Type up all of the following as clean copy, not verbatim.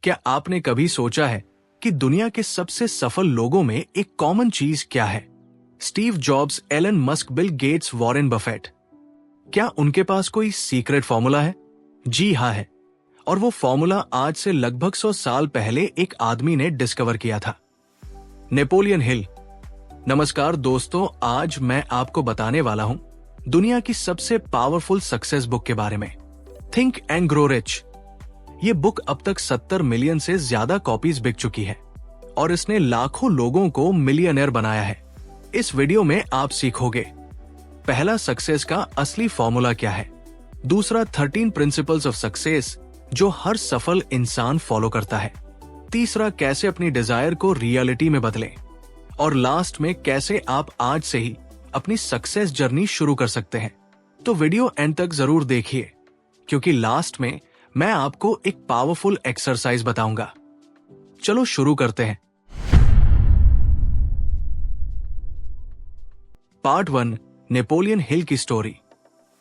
क्या आपने कभी सोचा है कि दुनिया के सबसे सफल लोगों में एक कॉमन चीज क्या है? Steve Jobs, Elon Musk, Bill Gates, Warren Buffett. क्या उनके पास कोई सीक्रेट फॉर्मूला है? जी हाँ है। और वो फॉर्मूला आज से लगभग 100 साल पहले एक आदमी ने डिस्कवर किया था, नेपोलियन हिल। नमस्कार दोस्तों, आज मैं आपको बताने वाला हूं दुनिया की सबसे पावरफुल सक्सेस बुक के बारे में, थिंक एंड ग्रो रिच। ये बुक अब तक 70 मिलियन से ज्यादा कॉपीज बिक चुकी है और इसने लाखों लोगों को मिलियनेयर बनाया है। इस वीडियो में आप सीखोगे, पहला, सक्सेस का असली फॉर्मूला क्या है। दूसरा, 13 प्रिंसिपल्स ऑफ सक्सेस जो हर सफल इंसान फॉलो करता है। तीसरा, कैसे अपनी डिजायर को रियलिटी में बदलें। और लास्ट में, कैसे आप आज से ही अपनी सक्सेस जर्नी शुरू कर सकते हैं। तो वीडियो एंड तक जरूर देखिए, क्योंकि लास्ट में मैं आपको एक पावरफुल एक्सरसाइज बताऊंगा। चलो शुरू करते हैं। पार्ट 1, नेपोलियन हिल की स्टोरी।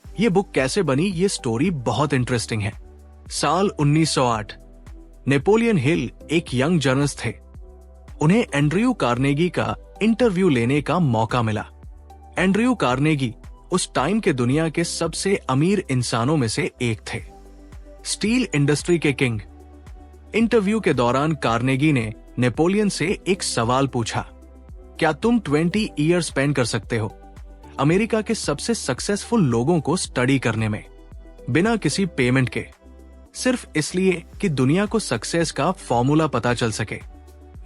ये बुक कैसे बनी, ये स्टोरी बहुत इंटरेस्टिंग है। साल 1908, नेपोलियन हिल एक यंग जर्नलिस्ट थे। उन्हें एंड्रयू कार्नेगी का इंटरव्यू लेने का मौका मिला। एंड्रयू कार्नेगी उस टाइम के दुनिया के सबसे अमीर इंसानों में से एक थे, स्टील इंडस्ट्री के किंग। इंटरव्यू के दौरान कार्नेगी ने नेपोलियन से एक सवाल पूछा, क्या तुम 20 ईयर स्पेंड कर सकते हो अमेरिका के सबसे सक्सेसफुल लोगों को स्टडी करने में, बिना किसी पेमेंट के, सिर्फ इसलिए कि दुनिया को सक्सेस का फॉर्मूला पता चल सके।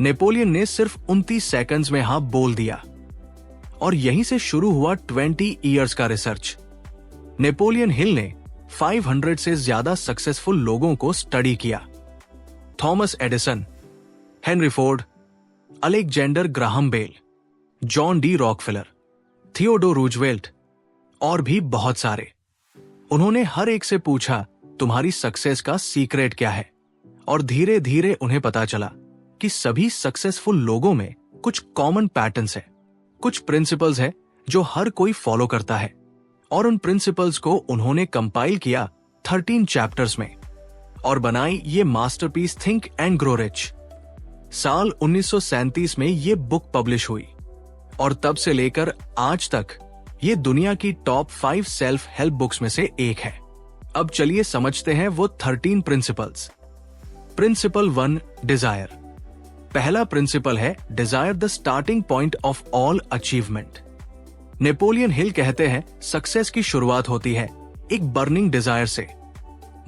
नेपोलियन ने सिर्फ 29 सेकंड्स में हाँ बोल दिया और यहीं से शुरू हुआ 20 ईयर्स का रिसर्च। नेपोलियन हिल ने 500 से ज्यादा सक्सेसफुल लोगों को स्टडी किया। Thomas Edison, Henry Ford, Alexander Graham Bell, John D Rockefeller, Theodore Roosevelt और भी बहुत सारे। उन्होंने हर एक से पूछा, तुम्हारी सक्सेस का सीक्रेट क्या है? और धीरे धीरे उन्हें पता चला कि सभी सक्सेसफुल लोगों में कुछ कॉमन पैटर्न्स है, कुछ प्रिंसिपल्स है जो हर कोई फॉलो करता है। और उन प्रिंसिपल्स को उन्होंने कंपाइल किया 13 चैप्टर्स में और बनाई ये masterpiece think and grow rich. साल 1937 में ये बुक पब्लिश हुई और तब से लेकर आज तक ये दुनिया की टॉप 5 सेल्फ हेल्प बुक्स में से एक है। अब चलिए समझते हैं वो 13 प्रिंसिपल्स। Principle 1, desire. पहला प्रिंसिपल है, desire the starting point of all achievement. Napoleon Hill कहते हैं, सक्सेस की शुरुआत होती है एक बर्निंग डिजायर से,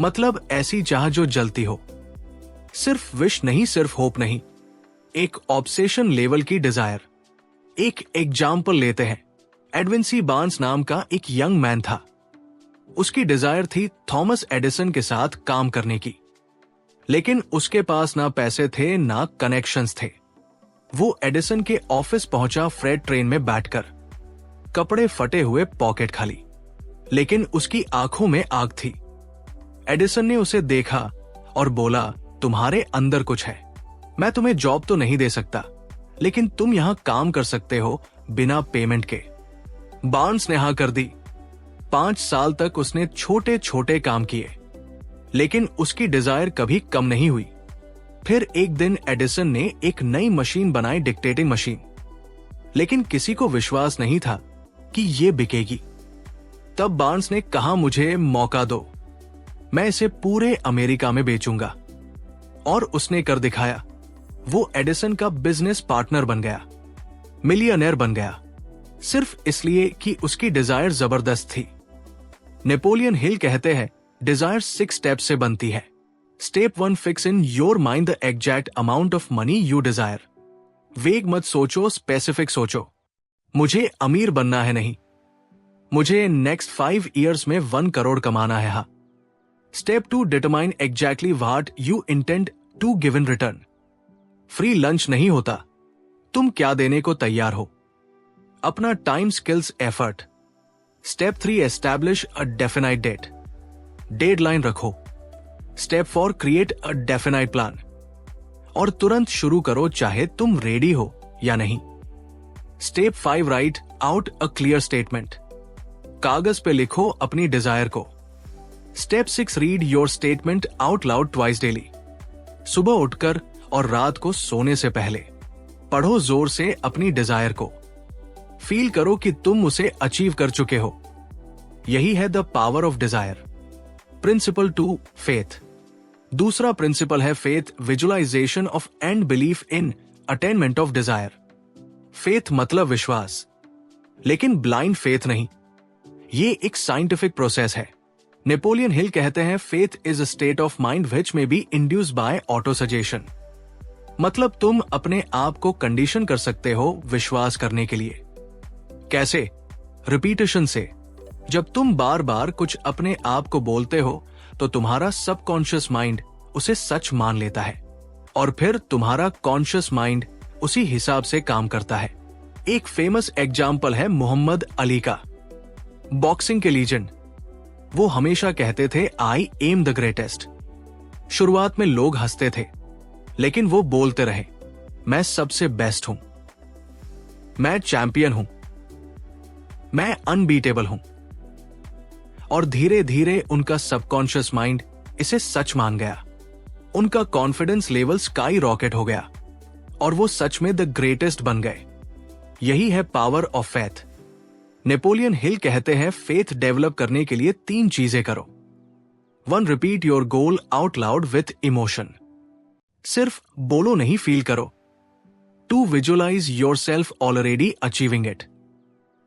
मतलब ऐसी चाह जो जलती हो। सिर्फ विश नहीं, सिर्फ होप नहीं, एक ऑब्सेशन लेवल की डिजायर। एक एग्जाम्पल लेते हैं, एडविन सी बार्न्स नाम का एक यंग मैन था। उसकी डिजायर थी थॉमस एडिसन के साथ काम करने की, लेकिन उसके पास ना पैसे थे ना कनेक्शंस थे। वो एडिसन के ऑफिस पहुंचा फ्रेट ट्रेन में बैठकर, कपड़े फटे हुए, पॉकेट खाली, लेकिन उसकी आंखों में आग थी। एडिसन ने उसे देखा और बोला, तुम्हारे अंदर कुछ है, मैं तुम्हें जॉब तो नहीं दे सकता, लेकिन तुम यहां काम कर सकते हो बिना पेमेंट के। बार्न्स ने हाँ कर दी। 5 साल तक उसने छोटे छोटे काम किए, लेकिन उसकी डिजायर कभी कम नहीं हुई। फिर एक दिन एडिसन ने एक नई मशीन बनाई, डिक्टेटिंग मशीन, लेकिन किसी को विश्वास नहीं था कि ये बिकेगी। तब बार्न्स ने कहा, मुझे मौका दो, मैं इसे पूरे अमेरिका में बेचूंगा। और उसने कर दिखाया। वो एडिसन का बिजनेस पार्टनर बन गया, मिलियनेयर बन गया, सिर्फ इसलिए कि उसकी डिजायर जबरदस्त थी। नेपोलियन हिल कहते हैं, डिजायर 6 स्टेप्स से बनती है। Step 1, fix in your mind the exact amount of money you desire. वेग मत सोचो, स्पेसिफिक सोचो। मुझे अमीर बनना है नहीं, मुझे नेक्स्ट 5 ईयर्स में 1 करोड़ कमाना है। हाँ। Step 2, determine exactly what you intend to give in return. Free lunch नहीं होता, तुम क्या देने को तैयार हो, अपना time, skills, effort. Step 3, establish a definite date, deadline रखो। Step 4, create a definite plan, और तुरंत शुरू करो चाहे तुम रेडी हो या नहीं। Step 5, right out a clear statement, कागज पे लिखो अपनी डिजायर को। Step 6, read your statement out loud twice daily. सुबह उठकर और रात को सोने से पहले पढ़ो जोर से अपनी डिजायर को। फील करो कि तुम उसे अचीव कर चुके हो। यही है the power of desire. Principle 2, faith. दूसरा प्रिंसिपल है faith, visualisation of and belief in attainment of desire. Faith मतलब विश्वास, लेकिन ब्लाइंड फेथ नहीं। ये एक साइंटिफिक प्रोसेस है। नेपोलियन हिल कहते हैं faith is a state of mind which may be induced by autosuggestion. मतलब तुम अपने आप को कंडीशन कर सकते हो विश्वास करने के लिए। कैसे? रिपीटेशन से। जब तुम बार बार कुछ अपने आप को बोलते हो तो तुम्हारा सबकॉन्शियस माइंड उसे सच मान लेता है और फिर तुम्हारा कॉन्शियस माइंड उसी हिसाब से काम करता है। एक फेमस एग्जाम्पल है मोहम्मद अली का, बॉक्सिंग के लीजेंड। वो हमेशा कहते थे आई एम द ग्रेटेस्ट। शुरुआत में लोग हंसते थे, लेकिन वो बोलते रहे मैं सबसे बेस्ट हूं, मैं चैंपियन हूं, मैं अनबीटेबल हूं। और धीरे धीरे उनका सबकॉन्शियस माइंड इसे सच मान गया। उनका कॉन्फिडेंस लेवल स्काई रॉकेट हो गया और वो सच में द ग्रेटेस्ट बन गए। यही है power of faith. Napoleon Hill कहते हैं फेथ डेवलप करने के लिए 3 चीजें करो। 1, repeat your goal out loud with emotion. सिर्फ बोलो नहीं, फील करो। 2, visualise yourself already achieving it.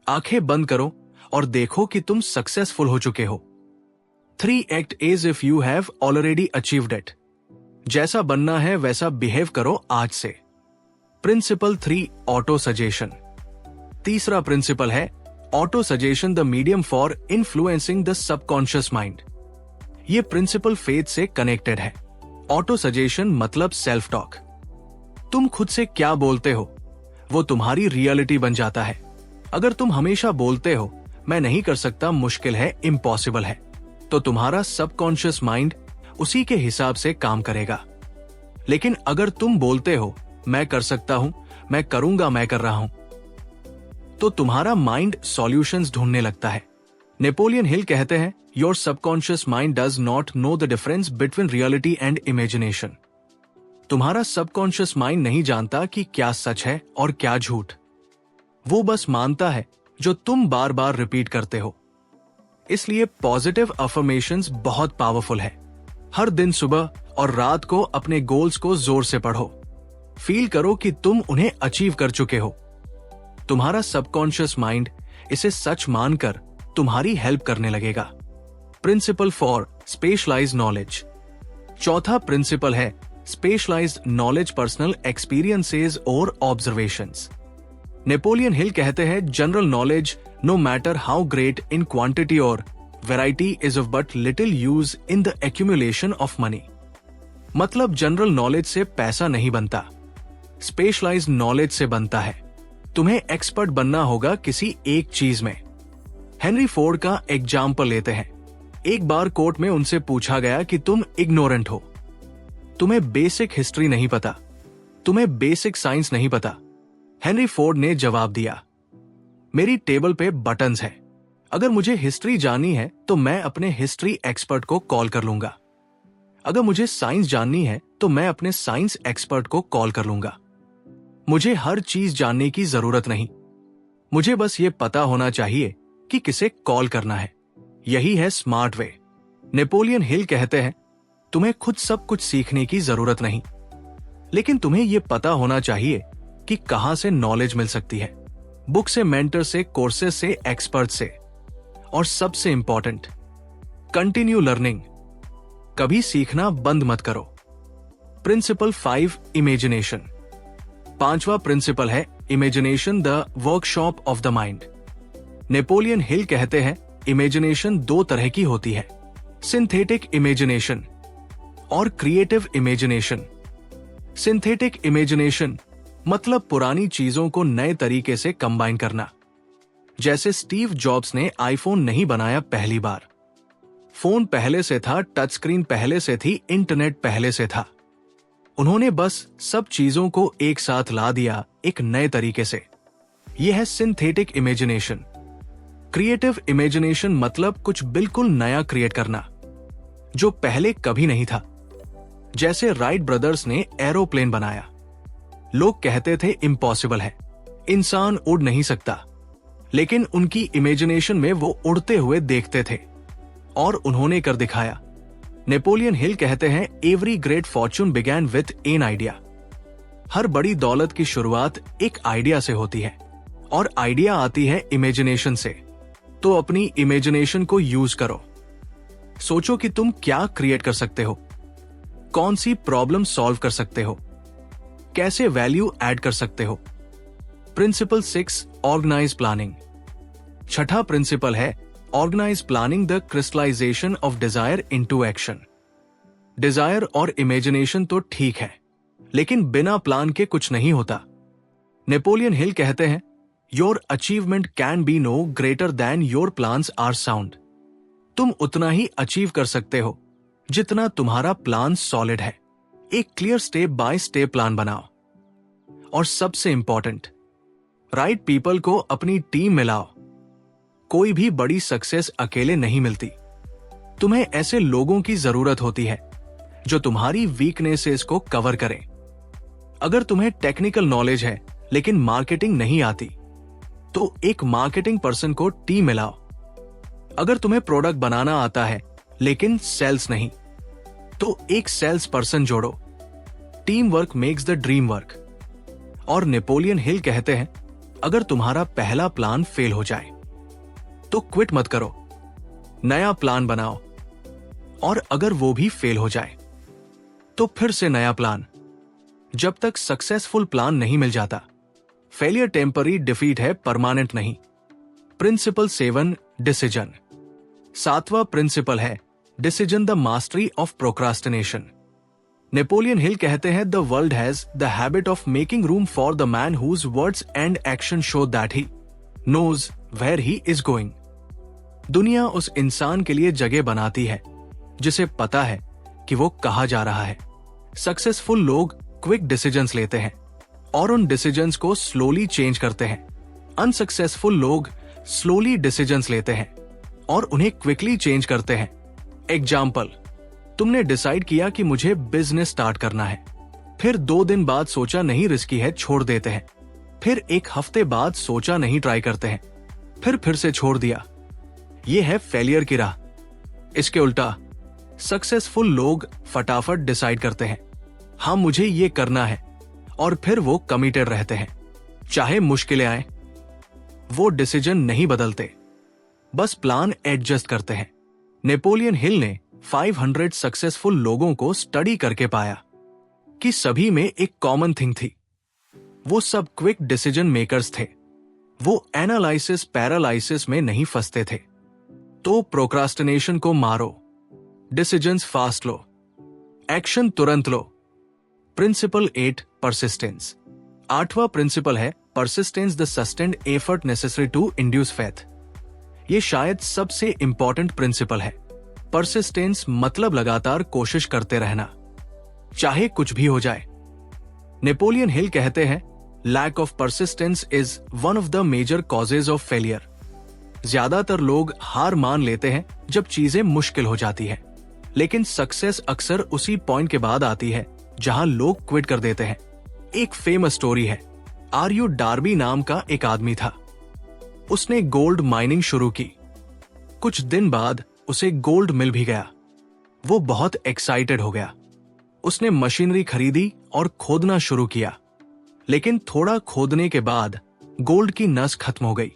आंखें बंद करो और देखो कि तुम सक्सेसफुल हो चुके हो। 3, act as if you have already achieved it. जैसा बनना है वैसा बिहेव करो आज से। Principle 3, autosuggestion. तीसरा प्रिंसिपल है autosuggestion, the medium for influencing the subconscious mind. ये प्रिंसिपल फेथ से कनेक्टेड है। ऑटो सजेशन मतलब सेल्फ टॉक। तुम खुद से क्या बोलते हो वो तुम्हारी रियलिटी बन जाता है। अगर तुम हमेशा बोलते हो मैं नहीं कर सकता, मुश्किल है, इम्पॉसिबल है, तो तुम्हारा सबकॉन्शियस माइंड उसी के हिसाब से काम करेगा। लेकिन अगर तुम बोलते हो मैं कर सकता हूं, मैं करूंगा, मैं कर रहा हूं, तो तुम्हारा माइंड सॉल्यूशंस ढूंढने लगता है। नेपोलियन हिल कहते हैं your subconscious mind does not know the difference between reality and imagination. तुम्हारा सबकॉन्शियस माइंड नहीं जानता कि क्या सच है और क्या झूठ। वो बस मानता है जो तुम बार बार रिपीट करते हो। इसलिए पॉजिटिव अफर्मेशंस बहुत पावरफुल है। हर दिन सुबह और रात को अपने गोल्स को जोर से पढ़ो। फील करो कि तुम उन्हें अचीव कर चुके हो। तुम्हारा सबकॉन्शियस माइंड इसे सच मानकर तुम्हारी हेल्प करने लगेगा। Principle 4, specialised knowledge. चौथा प्रिंसिपल है स्पेशलाइज्ड नॉलेज, पर्सनल एक्सपीरियंसेस और ऑब्जर्वेशंस। नेपोलियन हिल कहते हैं general knowledge no matter how great in quantity और variety is of but little use in the accumulation of money. मतलब general knowledge से पैसा नहीं बनता, स्पेशलाइज्ड नॉलेज से बनता है। तुम्हें एक्सपर्ट बनना होगा किसी एक चीज में। हेनरी फोर्ड का एग्जाम्पल लेते हैं। एक बार कोर्ट में उनसे पूछा गया कि तुम इग्नोरेंट हो, तुम्हें बेसिक हिस्ट्री नहीं पता, तुम्हें बेसिक साइंस नहीं पता। हेनरी फोर्ड ने जवाब दिया, मेरी टेबल पे बटन्स हैं। अगर मुझे हिस्ट्री जाननी है तो मैं अपने हिस्ट्री एक्सपर्ट को कॉल कर लूंगा। अगर मुझे साइंस जाननी है तो मैं अपने साइंस एक्सपर्ट को कॉल कर लूंगा। मुझे हर चीज जानने की जरूरत नहीं, मुझे बस ये पता होना चाहिए कि किसे कॉल करना है। यही है स्मार्ट वे। नेपोलियन हिल कहते हैं तुम्हें खुद सब कुछ सीखने की जरूरत नहीं, लेकिन तुम्हें यह पता होना चाहिए कि कहां से नॉलेज मिल सकती है। बुक से, मेंटर से, कोर्सेज से, एक्सपर्ट से। और सबसे इंपॉर्टेंट, कंटिन्यू लर्निंग। कभी सीखना बंद मत करो। Principle 5, imagination. 5वां प्रिंसिपल है imagination, the workshop of the mind. Napoleon Hill कहते हैं इमेजिनेशन 2 तरह की होती है, सिंथेटिक इमेजिनेशन और क्रिएटिव इमेजिनेशन। सिंथेटिक इमेजिनेशन मतलब पुरानी चीजों को नए तरीके से कंबाइन करना। जैसे स्टीव जॉब्स ने आईफोन नहीं बनाया पहली बार, फोन पहले से था, टच स्क्रीन पहले से थी, इंटरनेट पहले से था। उन्होंने बस सब चीजों को एक साथ ला दिया एक नए तरीके से। यह है सिंथेटिक इमेजिनेशन। क्रिएटिव इमेजिनेशन मतलब कुछ बिल्कुल नया क्रिएट करना जो पहले कभी नहीं था। जैसे राइट ब्रदर्स ने एरोप्लेन बनाया। लोग कहते थे इम्पॉसिबल है, इंसान उड़ नहीं सकता, लेकिन उनकी इमेजिनेशन में वो उड़ते हुए देखते थे और उन्होंने कर दिखाया। नेपोलियन हिल कहते हैं every great fortune began with an idea. हर बड़ी दौलत की शुरुआत एक आइडिया से होती है और आइडिया आती है इमेजिनेशन से। तो अपनी इमेजिनेशन को यूज करो। सोचो कि तुम क्या क्रिएट कर सकते हो, कौन सी प्रॉब्लम सॉल्व कर सकते हो, कैसे वैल्यू ऐड कर सकते हो। Principle 6 organise planning. छठा प्रिंसिपल है organise planning the crystallisation of desire into action. Desire और इमेजिनेशन तो ठीक है, लेकिन बिना प्लान के कुछ नहीं होता। नेपोलियन हिल कहते हैं your achievement can be no greater than your plans are sound. तुम उतना ही अचीव कर सकते हो जितना तुम्हारा प्लान सॉलिड है। एक clear step by step plan बनाओ और सबसे इंपॉर्टेंट, राइट पीपल को अपनी टीम में लाओ। कोई भी बड़ी सक्सेस अकेले नहीं मिलती। तुम्हें ऐसे लोगों की जरूरत होती है जो तुम्हारी वीकनेसेस को कवर करें। अगर तुम्हें टेक्निकल नॉलेज है लेकिन मार्केटिंग नहीं आती, तो एक मार्केटिंग पर्सन को टीम में लाओ। अगर तुम्हें प्रोडक्ट बनाना आता है लेकिन सेल्स नहीं, तो एक सेल्स पर्सन जोड़ो। Team work makes the dream work. और नेपोलियन हिल कहते हैं अगर तुम्हारा पहला प्लान फेल हो जाए तो क्विट मत करो, नया प्लान बनाओ। और अगर वो भी फेल हो जाए तो फिर से नया प्लान, जब तक सक्सेसफुल प्लान नहीं मिल जाता। फेलियर टेम्पररी, डिफीट है परमानेंट नहीं। Principle 7 decision. सातवां प्रिंसिपल है decision the mastery of procrastination. Napoleon Hill कहते हैं the world has the habit of making room for the man whose words and action show that he knows where he is going. दुनिया उस इंसान के लिए जगह बनाती है जिसे पता है कि वो कहां जा रहा है। सक्सेसफुल लोग क्विक डिसीजंस लेते हैं और उन डिसीजंस को स्लोली चेंज करते हैं। अनसक्सेसफुल लोग स्लोली डिसीजंस लेते हैं और उन्हें क्विकली चेंज करते हैं। एग्जाम्पल, तुमने डिसाइड किया कि मुझे बिजनेस स्टार्ट करना है, फिर 2 दिन बाद सोचा नहीं रिस्की है, छोड़ देते हैं। फिर 1 हफ्ते बाद सोचा नहीं, ट्राई करते हैं, फिर से छोड़ दिया। यह है फेलियर की राह। इसके उल्टा सक्सेसफुल लोग फटाफट डिसाइड करते हैं, हाँ मुझे ये करना है, और फिर वो कमिटेड रहते हैं। चाहे मुश्किलें आए, वो डिसीजन नहीं बदलते, बस प्लान एडजस्ट करते हैं। नेपोलियन हिल ने 500 सक्सेसफुल लोगों को स्टडी करके पाया कि सभी में एक कॉमन थिंग थी। वो सब क्विक डिसीजन मेकर्स थे। वो एनालिसिस पैरालिसिस में नहीं फंसते थे। तो प्रोक्रास्टिनेशन को मारो, डिसीजंस फास्ट लो, एक्शन तुरंत लो। Principle 8 persistence. 8वां प्रिंसिपल है persistence the sustained effort necessary to induce faith. ये शायद सबसे इंपॉर्टेंट प्रिंसिपल है। परसिस्टेंस मतलब लगातार कोशिश करते रहना, चाहे कुछ भी हो जाए। नेपोलियन हिल कहते हैं lack of persistence is one of the major causes of failure. ज्यादातर लोग हार मान लेते हैं जब चीजें मुश्किल हो जाती है, लेकिन सक्सेस अक्सर उसी पॉइंट के बाद आती है जहां लोग क्विट कर देते हैं। एक फेमस स्टोरी है। आरयू डार्बी नाम का एक आदमी था। उसने गोल्ड माइनिंग शुरू की। कुछ दिन बाद उसे गोल्ड मिल भी गया। वो बहुत एक्साइटेड हो गया। उसने मशीनरी खरीदी और खोदना शुरू किया, लेकिन थोड़ा खोदने के बाद गोल्ड की नस खत्म हो गई।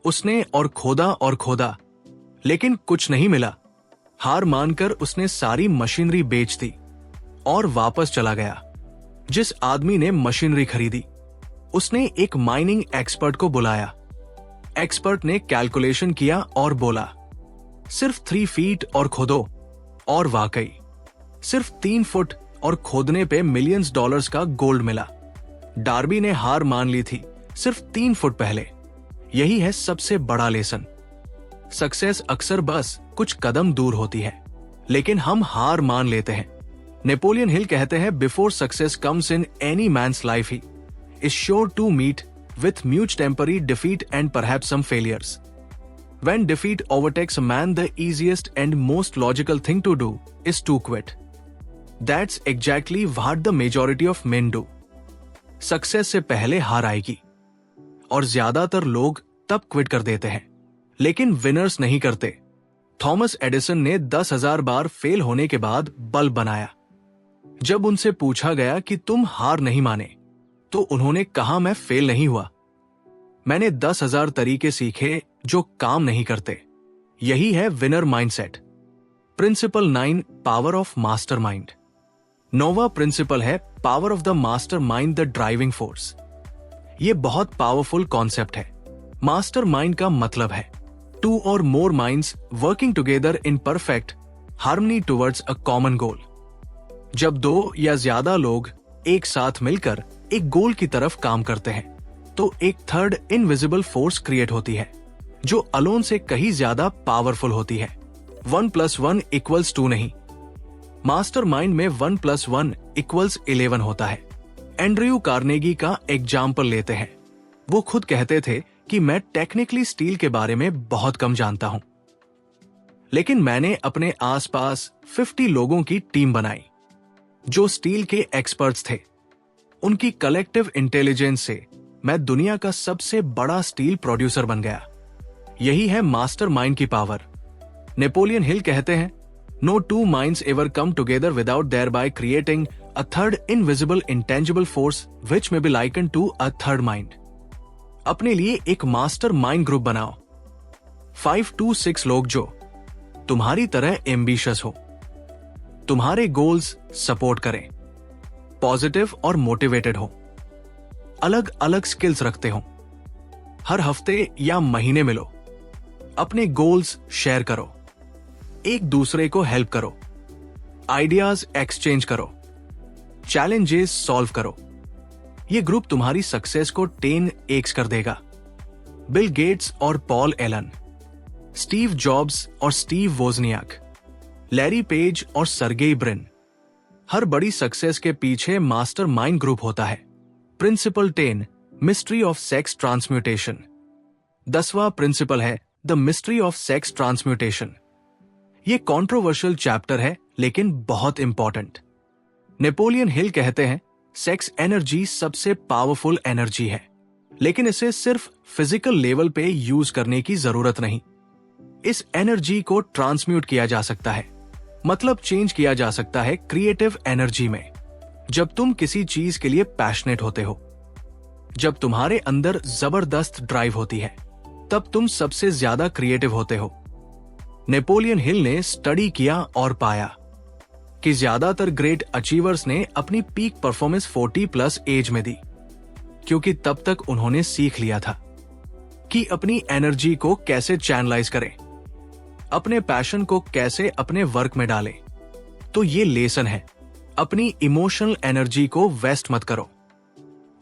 उसने और खोदा, लेकिन कुछ नहीं मिला। हार मानकर उसने सारी मशीनरी बेच दी और वापस चला गया। जिस आदमी ने मशीनरी खरीदी, उसने एक माइनिंग एक्सपर्ट को बुलाया। एक्सपर्ट ने कैलकुलेशन किया और बोला सिर्फ 3 फीट और खोदो, और वाकई सिर्फ 3 फुट और खोदने पे मिलियंस डॉलर्स का गोल्ड मिला। डार्बी ने हार मान ली थी सिर्फ 3 फुट पहले। यही है सबसे बड़ा लेसन। सक्सेस अक्सर बस कुछ कदम दूर होती है, लेकिन हम हार मान लेते हैं। नेपोलियन हिल कहते हैं before success comes in any man's life he is sure to meet with much temporary defeat and perhaps some failures. When defeat overtakes a man, the easiest and most logical thing to do is to quit. That's exactly what the majority of main do. Success से पहले हार आएगी और ज्यादातर लोग तब quit कर देते हैं, लेकिन विनर्स नहीं करते। थॉमस एडिसन ने 10,000 बार फेल होने के बाद बल्ब बनाया। जब उनसे पूछा गया कि तुम हार नहीं माने, तो उन्होंने कहा मैं फेल नहीं हुआ, मैंने 10,000 तरीके सीखे जो काम नहीं करते। यही है winner mindset. Principle 9, power of master mind. नोवा प्रिंसिपल है power of the master mind, the driving force. ये बहुत पावरफुल कॉन्सेप्ट है। मास्टर माइंड का मतलब है 2 और more minds working together in perfect harmony towards a common goal। जब 2 या ज्यादा लोग एक साथ मिलकर एक गोल की तरफ काम करते हैं, तो एक थर्ड इनविजिबल फोर्स क्रिएट होती है, जो अलोन से कहीं ज्यादा पावरफुल होती है। 1 + 1 = 2 नहीं, मास्टर माइंड में 1 + 1 = 11 होता है। एंड्रयू कार्नेगी का एग्जाम्पल लेते हैं। वो खुद कहते थे कि मैं टेक्निकली स्टील के बारे में बहुत कम जानता हूं, लेकिन मैंने अपने आसपास 50 लोगों की टीम बनाई जो स्टील के एक्सपर्ट्स थे। उनकी कलेक्टिव इंटेलिजेंस से मैं दुनिया का सबसे बड़ा स्टील प्रोड्यूसर बन गया। यही है मास्टर माइंड की पावर। नेपोलियन हिल कहते हैं, no 2 minds ever come together without thereby creating a third invisible intangible force which may be likened to a third mind। अपने लिए एक मास्टर माइंड ग्रुप बनाओ। 5 to 6 लोग जो तुम्हारी तरह एम्बिशियस हो, तुम्हारे गोल्स सपोर्ट करें, पॉजिटिव और मोटिवेटेड हो, अलग अलग स्किल्स रखते हो। हर हफ्ते या महीने मिलो, अपने गोल्स शेयर करो, एक दूसरे को हेल्प करो, आइडियाज एक्सचेंज करो, चैलेंजेस सॉल्व करो। ये ग्रुप तुम्हारी सक्सेस को 10x कर देगा। बिल गेट्स और पॉल एलन, स्टीव जॉब्स और स्टीव वोजनियाक, लैरी पेज और सर्गेई ब्रिन। हर बड़ी सक्सेस के पीछे मास्टर माइंड ग्रुप होता है। Principle 10, mystery of sex transmutation. 10वां प्रिंसिपल है the mystery of sex transmutation. ये कंट्रोवर्शियल चैप्टर है, लेकिन बहुत इंपॉर्टेंट। नेपोलियन हिल कहते हैं, सेक्स एनर्जी सबसे पावरफुल एनर्जी है, लेकिन इसे सिर्फ फिजिकल लेवल पे यूज करने की जरूरत नहीं। इस एनर्जी को ट्रांसम्यूट किया जा सकता है, मतलब चेंज किया जा सकता है क्रिएटिव एनर्जी में। जब तुम किसी चीज के लिए पैशनेट होते हो, जब तुम्हारे अंदर जबरदस्त ड्राइव होती है, तब तुम सबसे ज्यादा क्रिएटिव होते हो। नेपोलियन हिल ने स्टडी किया और पाया कि ज्यादातर ग्रेट अचीवर्स ने अपनी पीक परफॉर्मेंस 40+ एज में दी, क्योंकि तब तक उन्होंने सीख लिया था कि अपनी एनर्जी को कैसे चैनलाइज करें, अपने पैशन को कैसे अपने वर्क में डालें। तो ये लेसन है, अपनी इमोशनल एनर्जी को वेस्ट मत करो,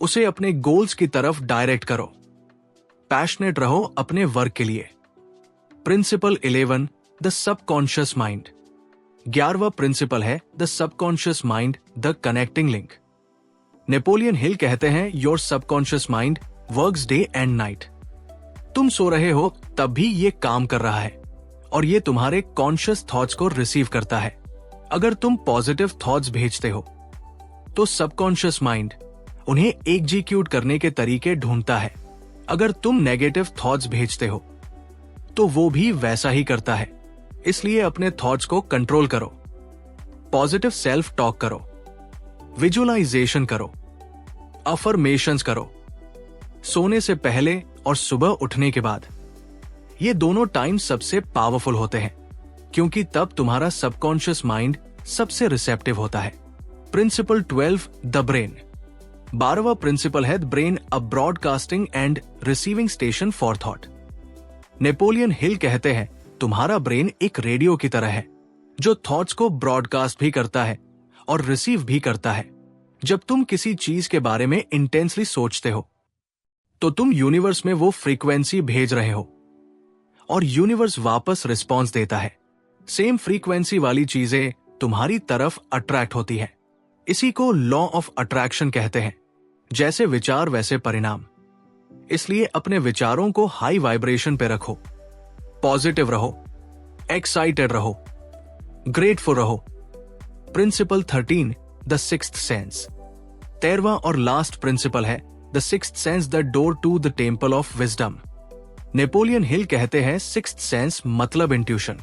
उसे अपने गोल्स की तरफ डायरेक्ट करो। पैशनेट रहो अपने वर्क के लिए। Principle 11, the subconscious mind. 11वां प्रिंसिपल है the subconscious mind, the connecting link. Napoleon Hill कहते हैं, your subconscious mind works day and night. तुम सो रहे हो तब भी ये काम कर रहा है, और ये तुम्हारे कॉन्शियस थॉट्स को रिसीव करता है। अगर तुम पॉजिटिव थॉट्स भेजते हो, तो सबकॉन्शियस माइंड उन्हें एग्जीक्यूट करने के तरीके ढूंढता है। अगर तुम नेगेटिव थॉट्स भेजते हो, तो वो भी वैसा ही करता है। इसलिए अपने थॉट्स को कंट्रोल करो, पॉजिटिव सेल्फ टॉक करो, विजुअलाइजेशन करो, अफर्मेशंस करो, सोने से पहले और सुबह उठने के बाद। ये दोनों टाइम सबसे पावरफुल होते हैं, क्योंकि तब तुम्हारा सबकॉन्शियस माइंड सबसे रिसेप्टिव होता है। Principle 12, the brain. 12वां प्रिंसिपल है brain, a broadcasting and receiving station for thought. Napoleon Hill कहते हैं, तुम्हारा ब्रेन एक रेडियो की तरह है, जो थॉट्स को ब्रॉडकास्ट भी करता है और रिसीव भी करता है। जब तुम किसी चीज के बारे में इंटेंसली सोचते हो, तो तुम यूनिवर्स में वो फ्रीक्वेंसी भेज रहे हो, और यूनिवर्स वापस रिस्पॉन्स देता है। सेम फ्रीक्वेंसी वाली चीजें तुम्हारी तरफ अट्रैक्ट होती है। इसी को लॉ ऑफ अट्रैक्शन कहते हैं। जैसे विचार वैसे परिणाम। इसलिए अपने विचारों को हाई वाइब्रेशन पे रखो, पॉजिटिव रहो, एक्साइटेड रहो, ग्रेटफुल रहो, प्रिंसिपल 13, द सिक्स्थ सेंस। 13वां और लास्ट प्रिंसिपल है the sixth sense, the door to the temple of wisdom. Napoleon Hill कहते हैं सिक्स्थ सेंस मतलब इंट्यूशन,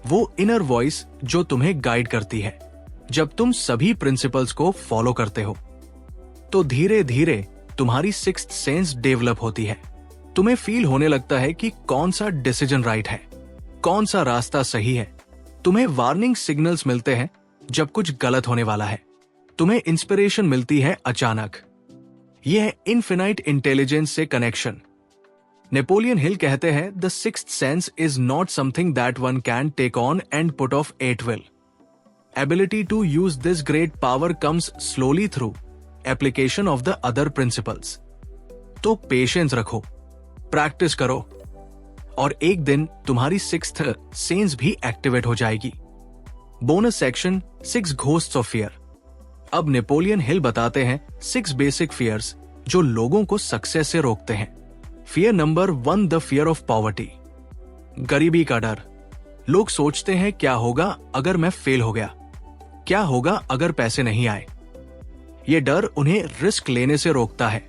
वो इनर वॉइस जो तुम्हें गाइड करती है। जब तुम सभी प्रिंसिपल्स को फॉलो करते हो तो धीरे धीरे तुम्हारी सिक्स्थ सेंस डेवलप होती है। तुम्हें फील होने लगता है कि कौन सा डिसीजन राइट है, कौन सा रास्ता सही है। तुम्हें वार्निंग सिग्नल्स मिलते हैं जब कुछ गलत होने वाला है। तुम्हें इंस्पिरेशन मिलती है अचानक। यह है इनफिनाइट इंटेलिजेंस से कनेक्शन। नेपोलियन हिल कहते हैं the sixth sense is not something that one can take on and put off at will. Ability to use this great power comes slowly through application of the other principles. तो patience रखो, practice करो और एक दिन तुम्हारी sixth sense भी activate हो जाएगी। Bonus section 6 ghosts of fear. अब नेपोलियन हिल बताते हैं 6 बेसिक फियर्स जो लोगों को सक्सेस से रोकते हैं। Fear number 1, the fear of poverty, गरीबी का डर। लोग सोचते हैं क्या होगा अगर मैं फेल हो गया, क्या होगा अगर पैसे नहीं आए। ये डर उन्हें रिस्क लेने से रोकता है।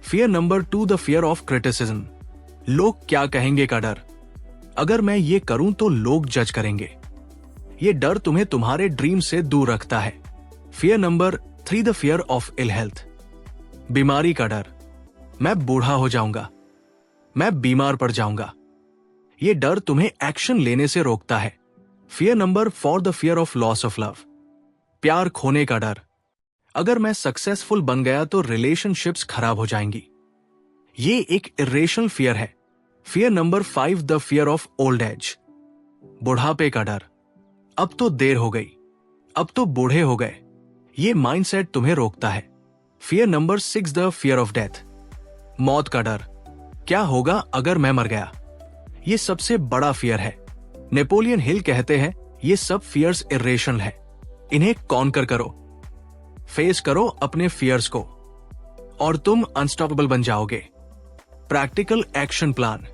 Fear number 2, the fear of criticism, लोग क्या कहेंगे का डर। अगर मैं ये करूं तो लोग जज करेंगे। ये डर तुम्हें तुम्हारे ड्रीम से दूर रखता है। Fear number 3, the fear of ill health, बीमारी का डर। मैं बूढ़ा हो जाऊंगा, मैं बीमार पड़ जाऊंगा। ये डर तुम्हें एक्शन लेने से रोकता है। Fear number 4, the fear of loss of love, प्यार खोने का डर। अगर मैं सक्सेसफुल बन गया तो रिलेशनशिप्स खराब हो जाएंगी। ये एक इरेशनल फियर है। Fear number 5, the fear of old age, बुढ़ापे का डर। अब तो देर हो गई, अब तो बूढ़े हो गए। ये माइंडसेट तुम्हें रोकता है। Fear number 6, the fear of death, मौत का डर। क्या होगा अगर मैं मर गया। ये सबसे बड़ा फियर है। नेपोलियन हिल कहते हैं ये सब फियर्स इरेशनल है, इन्हें कॉन्कर करो, फेस करो अपने फियर्स को और तुम अनस्टॉपेबल बन जाओगे। Practical action plan.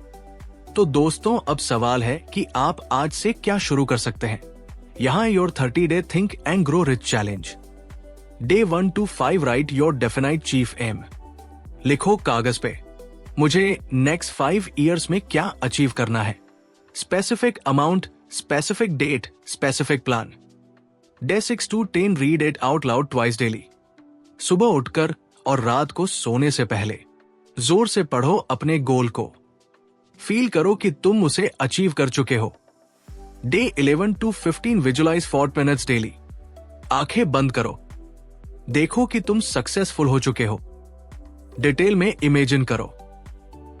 तो दोस्तों अब सवाल है कि आप आज से क्या शुरू कर सकते हैं। यहां your 30-day think and grow rich challenge. Day 1 to 5 write your definite chief aim. लिखो कागज पे, मुझे नेक्स्ट 5 years में क्या अचीव करना है। Specific amount, specific date, specific plan. Day 6 to 10 read it out loud twice daily. सुबह उठकर और रात को सोने से पहले जोर से पढ़ो अपने गोल को। फील करो कि तुम उसे अचीव कर चुके हो। Day 11 to 15 visualise 4 minutes daily. आंखें बंद करो, देखो कि तुम सक्सेसफुल हो चुके हो। डिटेल में इमेजिन करो।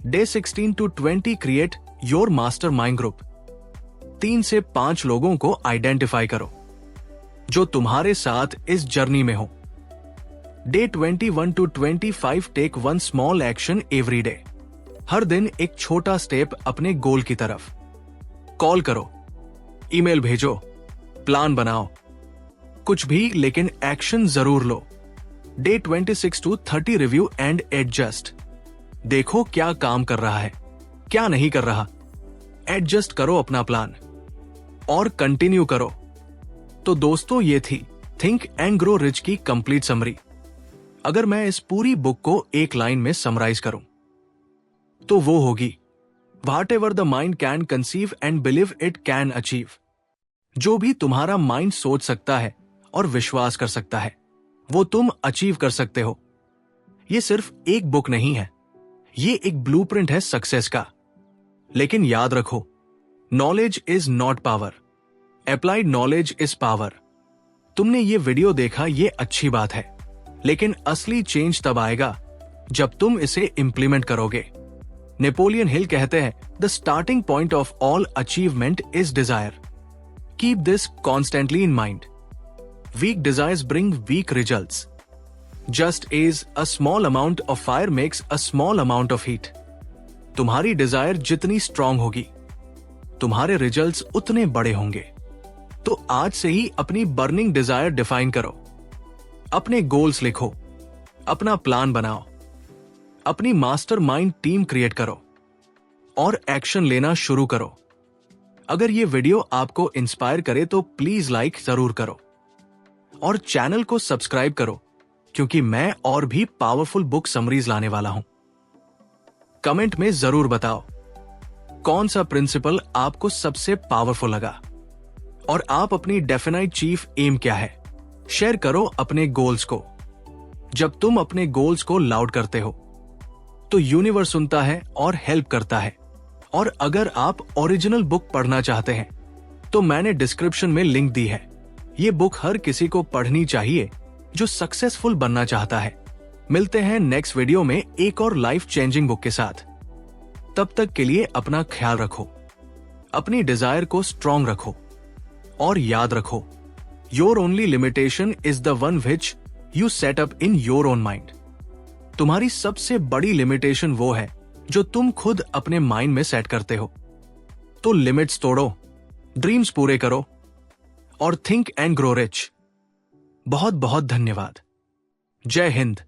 Day 16 to 20 create your master mind group. 3 से 5 लोगों को आइडेंटिफाई करो जो तुम्हारे साथ इस जर्नी में हो। Day 21 to 25 take 1 small action every day. हर दिन एक छोटा स्टेप अपने गोल की तरफ। कॉल करो, ईमेल भेजो, प्लान बनाओ, कुछ भी लेकिन एक्शन जरूर लो। Day 26 to 30 review and adjust. देखो क्या काम कर रहा है, क्या नहीं कर रहा। एडजस्ट करो अपना प्लान और कंटिन्यू करो। तो दोस्तों ये थी थिंक एंड ग्रो रिच की कंप्लीट समरी। अगर मैं इस पूरी बुक को एक लाइन में समराइज करूं तो वो होगी, whatever the mind can conceive and believe it can achieve. जो भी तुम्हारा माइंड सोच सकता है और विश्वास कर सकता है वो तुम अचीव कर सकते हो। ये सिर्फ एक बुक नहीं है, ये एक ब्लूप्रिंट है सक्सेस का। लेकिन याद रखो, knowledge is not power, applied knowledge is power. तुमने ये वीडियो देखा, ये अच्छी बात है, लेकिन असली चेंज तब आएगा जब तुम इसे इंप्लीमेंट करोगे। नेपोलियन हिल कहते हैं the starting point of all achievement is desire. Keep this constantly in mind. Weak desires bring weak results. Just as a small amount of fire makes a small amount of heat. तुम्हारी desire जितनी strong होगी तुम्हारे results उतने बड़े होंगे। तो आज से ही अपनी बर्निंग डिजायर डिफाइन करो, अपने गोल्स लिखो, अपना प्लान बनाओ, अपनी मास्टर माइंड टीम क्रिएट करो और एक्शन लेना शुरू करो। अगर ये वीडियो आपको इंस्पायर करे तो प्लीज लाइक जरूर करो और चैनल को सब्सक्राइब करो, क्योंकि मैं और भी पावरफुल बुक समरीज लाने वाला हूं। कमेंट में जरूर बताओ कौन सा प्रिंसिपल आपको सबसे पावरफुल लगा और आप अपनी डेफिनाइट चीफ एम क्या है। शेयर करो अपने गोल्स को। जब तुम अपने गोल्स को लाउड करते हो तो यूनिवर्स सुनता है और हेल्प करता है। और अगर आप ओरिजिनल बुक पढ़ना चाहते हैं तो मैंने डिस्क्रिप्शन में लिंक दी है। ये बुक हर किसी को पढ़नी चाहिए जो सक्सेसफुल बनना चाहता है। मिलते हैं नेक्स्ट वीडियो में एक और लाइफ चेंजिंग बुक के साथ। तब तक के लिए अपना ख्याल रखो, अपनी डिजायर को स्ट्रॉन्ग रखो और याद रखो, your only limitation is the one which you set up in your own mind. तुम्हारी सबसे बड़ी लिमिटेशन वो है जो तुम खुद अपने माइंड में सेट करते हो। तो लिमिट्स तोड़ो, ड्रीम्स पूरे करो और थिंक एंड ग्रो रिच। बहुत बहुत धन्यवाद। जय हिंद।